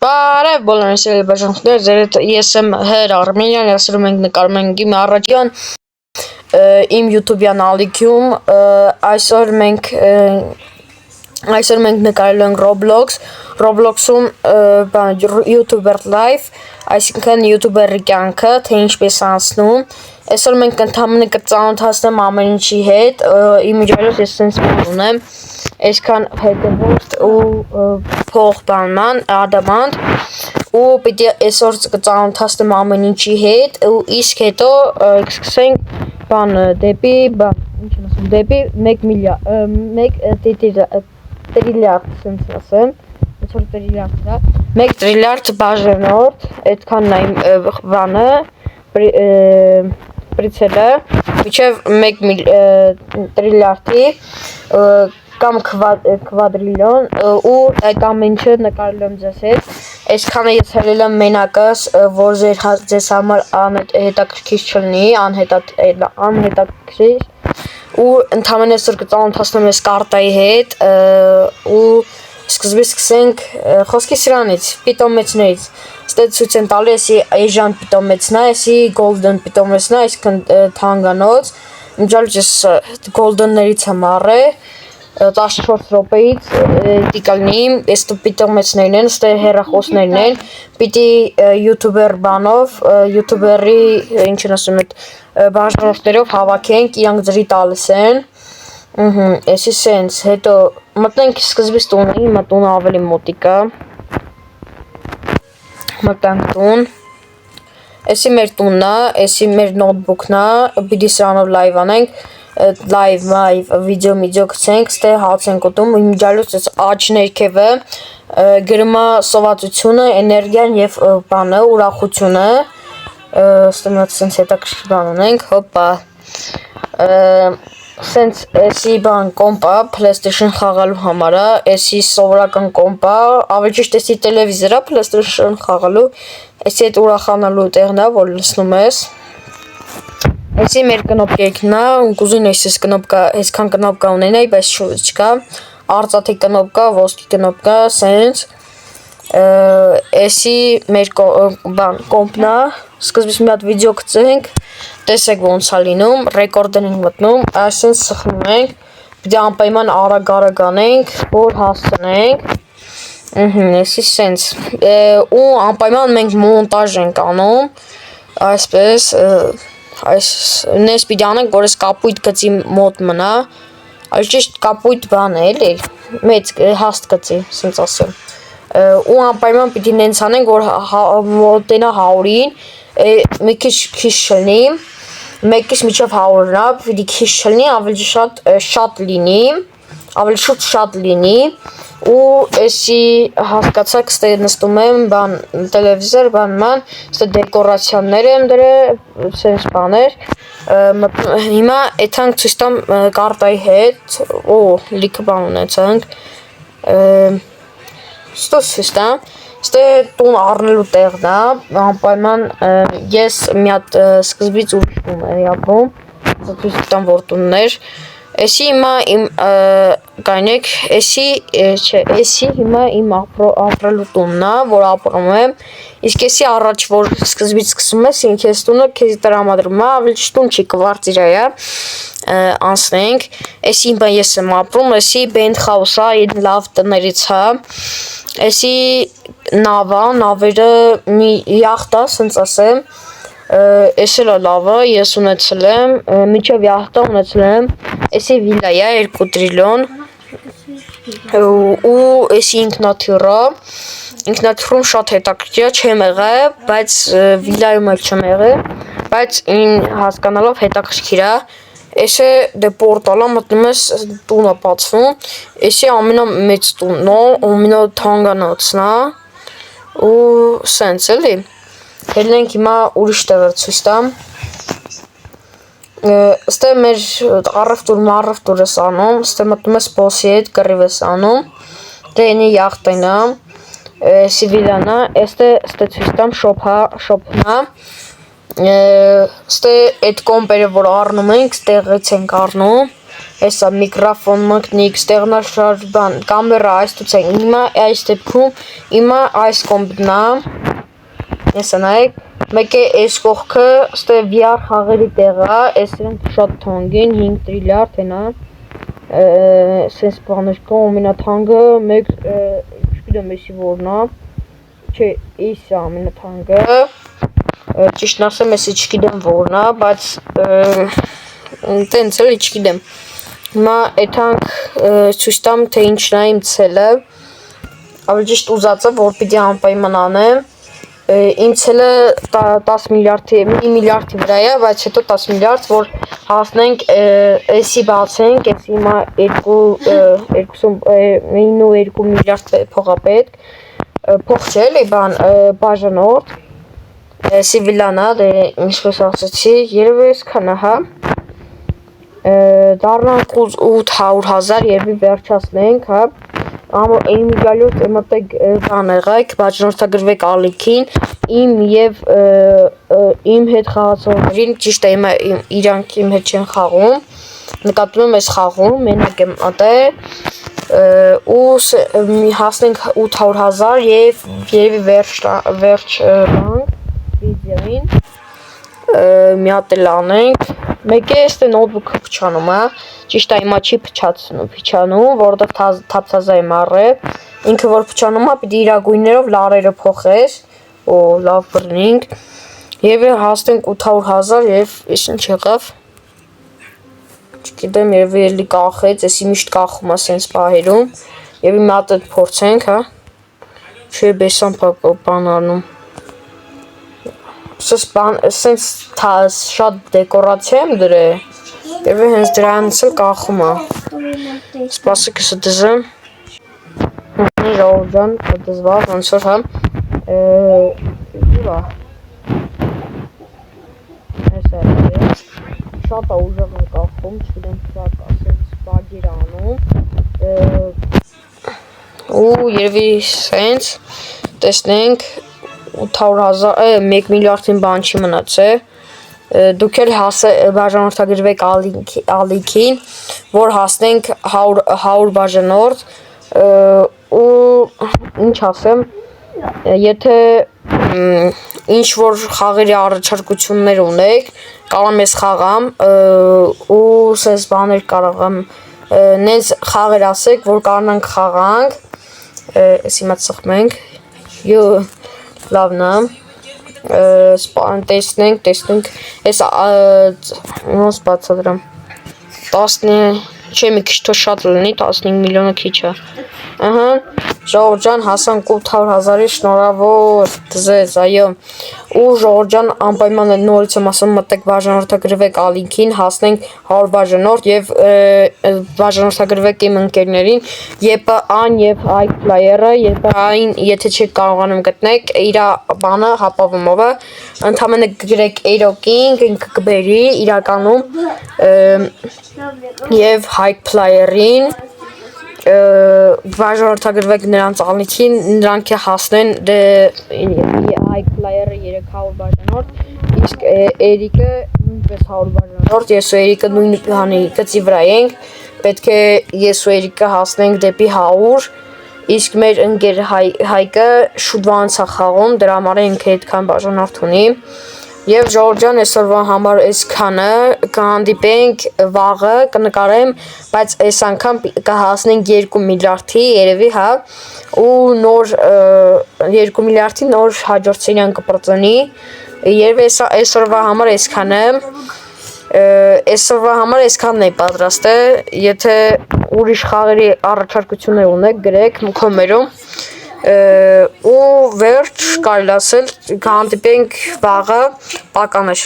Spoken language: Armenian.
Բարև բոլորին սիրելի բաժանորդներ, ես եմ Հեր Արմենյան, ասում ենք նկարում ենք իմ առաջյան իմ YouTube-յան ալիքում, այսօր մենք նկարելու ենք Roblox-ում YouTuber Live, այսինքն YouTuber-ի կյանքը, թե ինչպես անցնում, այսօր մենք ընդհանրապես կծանոթացնեմ ամեն ինչի հետ, իմիջիայլոց ես սենց բան ունեմ, այսքան հետևորդ ու փող բանման, ադամանտ, ու պիտի այսօր կծանոթացնեմ ամեն ինչի հետ, ու իսկ հետո սկսենք բանը դեպի, դեպի 1 տրիլիարդ, սենց ասեմ, այսօր տրիլիարդ, 1 տրիլիարդ բաժանորդ, այդքանն է իմ բանը, պրիցելը, միջև 1 տրիլիարդի, կամ քվադրիլիոն ու այդ ամեն ինչը նկարել եմ ձեզ հետ, այսքանը ես հելել եմ մենակս, որ ձեզ համար հետաքրքիր չլինի, անհետաքրքիր ու ընդհանրապես այսօր կծանոթացնեմ ես կարտայի հետ ու սկզբից սկսենք խոսքի սրանից, պիտոմեցներից, ստե ցույց են տալի, էսի էժան պիտոմեցն է, էսի գոլդեն պիտոմեցն է, այսքան թանկանոց, իմջալուց ես գոլդեններից եմ առել 14 րոպեից տիկալնի, ես պիտոմեցներն են, ստե հեռախոսներն են, պիտի յութուբեր բանով, յութուբերի, ինչն ասում էտ, բաժանորդներով հավաքենք, իրանք ձրի տալիս են, էսի սենց, հետո մտնենք սկզբից տունը, հիմա տունը ավելի մոտիկա, մտանք տուն, էսի մեր տուննա, էսի մեր նոթբուքնա, պիտի սրանով լայվ անենք, լայվ վիդեո գցենք, ստե հաց ենք ուտում, իմիջալուց ես աջ ներքևը, գրմա սովածությունը, էներգիան և բանը, ուրախությունը, ստե մատ սենց հետաքրքիր բան ունենք, հոպա, սենց էսի բան կոմպա, PlayStation խաղալու համարա, էսի սովորական կոմպա, ավելի ճիշտ էսի տելևիզորա PlayStation խաղալու, էսի հետ ուրախանալու տեղնա, որ լսնում ես, էսի մեր կնոպկեքնա, կուզին ես կնոպկա, այսքան կնոպկա ունենայի, բայց չկա, արծաթի կնոպկա, ոսկի կնոպկա, սենց, էսի մեր կոմպնա, սկզբից մի հատ վիդեո գցենք, տեսեք ոնց է լինում, ռեկորդեր ենք մտնում, այսինքն սխնում ենք, պիտի անպայման արագ անենք, որ հասցնենք, էսի սենց, ու անպայման մենք մոնտաժ ենք անում, այսպես, նես պիտի անենք, որ ես կապույտ գծի մոտ մնա, այս ճիշտ կապույտ բան է, էլի, մեծ հաստ գծի, սենց ասեմ, ու անպայման պիտի նենց անենք, որ մոտենա 100-ին, մի քիչ չլինի, մեկից միջև 100-նա, պիտի քիչ չլինի, ավելի շատ լինի, ավելի շուտ շատ լինի, ու էսի հասկացակ ստե նստում եմ, տելևիզոր, բանման, ստե դեկորացյաններ եմ դրե, սենց բաներ, հիմա էթանք ցույց տամ կարտայի հետ, լիքը բան ունեցանք, ստո ցույց տամ, ստե տուն առնելու տեղն է, անպայման ես մի հատ սկզբից ուրիշ տուն էի ապրում, ցույց տամ որ տուններ, էսի հիմա իմ կայնեք, էսի հիմա իմ ապրելու տունն է, որ ապրում եմ, իսկ էսի առաջ որ սկզբից սկսում ես, ինքես տունը քեզի տրամադրում է, ավելի տուն չի կվարձիրա է, անցնենք, էսի հիմա ես եմ ապրում, էսի բենթխաուս է, իմ լավ տներից է, էսի նավա, նավերը մի յախտ է, սենց ասեմ, էս էլ է լավը, ես ունեցել եմ, միջև յախտը ունեցել եմ, էսի վիլա է 2 տրիլիոն, ու էսի ինքնաթիռում շատ հետաքրքիր չեմ եղել, բայց վիլայում էլ չեմ եղել, բայց հասկանալով հետաքրքիր է, էս է դե պորտալը մտնում ես տուն է բացվում, էսի ամենամեծ տունն է, ամենաթանկանոցն է, ու սենց էլի, հելնենք հիմա ուրիշ տեղեր ցույց տամ, ստե մեր առևտուր ես անում, ստե մտնում ես բոսի հետ կռիվ ես անում, դե ենի յախտենա, էսի վիլանա, ստե ցույց տամ շոփնա, ստե էդ կոմպերը որ առնում ենք, ստեղից ենք առնում, Հեսա միկրոֆոն մտնիկ, ստեղնաշարժ բան, կամերա այս ցուցենք։ Հիմա այս դեպքում հիմա այս կոմպն է։ Հեսա նայեք, մեկ է այս կողքը, ստե VR խաղերի տեղ է, այս դրանք շատ թանկ են, 5 տրիլիարդ հենա։ Սենց բաներ կա, ամենաթանկը մեկ չգիտեմ էսի որն է։ Չէ, էս է ամենաթանկը։ Ճիշտն ասեմ, էսի չգիտեմ որն է, բայց տենց էլի չգիտեմ։ Հիմա այդանք ցույց տամ թե ինչն է իմ ցելը։ Ավելի ճիշտ ուզածը որ պիտի անպայման անեմ։ Իմ ցելը 10 միլիարդի, 1 միլիարդի վրա է, բայց հետո 10 միլիարդ որ հասնենք էսի բացենք, էս հիմա 2 միլիարդ փող է պետք։ Փող չէ էլի բան, բաժանորդ։ Սիվիլան է, դե ինչպես ասացի, երևի այսքան է, հա։ Դառնանք 800,000 երևի վերջացնենք, հա։ Իմ գալուց մտեք բան եղեք, բաժանորդագրվեք ալիքին, իմ եւ իմ հետ խաղացողներին, ճիշտ է հիմա իրանք իմ հետ չեն խաղում, նկատում եմ այս խաղում, մենակ եմ ատել, ու հասնենք 800,000 եւ երևի վերջ բանք վիդեոին, մի հատ էլ անենք, մեկ է էստե նոթբուքը փչանում է, ճիշտ է հիմա չի փչանում, որովհետև թափթազա եմ առել, ինքը որ փչանում է, պիտի իր գույներով լարերը փոխես, օ լավ բռնինք, եւ հասնենք 800,000 եւ ես ինչ եղավ, չգիտեմ երևի էլի կախեց, էսի միշտ կախում է սենց պահերում, եւ մի հատ էլ փորձենք, հա, չէ բեսան բան առնում, սենց շատ դեկորացիա եմ դրել, եւ հենց դրանից էլ կախում է, սպասեք ես դզեմ, ժողովուրդ ջան, դզվավ, ոնց որ հա, ուրա, հեսա շատ է ուժեղ եմ կախում, չգիտեմ շատ ասենց բագիր անում, ու երևի սենց, տեսնենք, 800,000, 1 միլիարդին բան չի մնացել, դուք էլ բաժանորդագրվեք ալիքին, որ հասնենք 100 բաժանորդ, ու ինչ ասեմ, եթե ինչ որ խաղերի առաջարկություններ ունեք, կարող ես խաղամ, ու սենց բաներ կարող եմ, նենց խաղեր ասեք, որ կարողանանք խաղանք, ես հիմա ծխմենք, լավն է, տեսնենք, ես ոնց բացատրեմ, 10, չէ մի քիչ թող շատ լինի, 15 միլիոնը քիչ է, ժողովուրդ ջան հասանք 800,000-ի շնորհավոր դզեց, այո, ու ժողովուրդ ջան անպայման նորից եմ ասում մտեք բաժանորդագրվեք ալիքին, հասնենք 100 բաժանորդ եւ բաժանորդագրվեք իմ ընկերներին, ԵՊԱ-ն եւ Hike Player-ը, ԵՊԱ-ին եթե չեք կարողանում գտնեք, իր բանը հապավումովը, ընդամենը գրեք Aeroking, ինքը կբերի իրականում եւ Hike Player-ին բաժանորդագրվեք նրանց ալիքին, նրանք հասնեն Hike Player-ը 300 բաժանորդ, իսկ Էրիկը նույնպես 100 բաժանորդ, ես ու Էրիկը նույն բանի գծի վրա ենք, պետք է ես ու Էրիկը հասնենք դեպի 100, իսկ մեր ընկեր Հայկը շուտվանց է խաղում, դրա համար ինքը այդքան բաժանորդ ունի, եւ ժողովուրդ ջան այսօրվա համար այսքանը, կհանդիպենք վաղը, կնկարեմ, բայց այս անգամ կհասնենք 2 միլիարդի երևի, հա, ու նոր 2 միլիարդի նոր հաջորդ սերիան կպրծնի, երևի այսօրվա համար այսքանն է պատրաստը, եթե ուրիշ խաղերի առաջարկություններ ունեք, գրեք կոմերում, ու վերջ կարելի ասել կհանդիպենք վաղը, պականեշ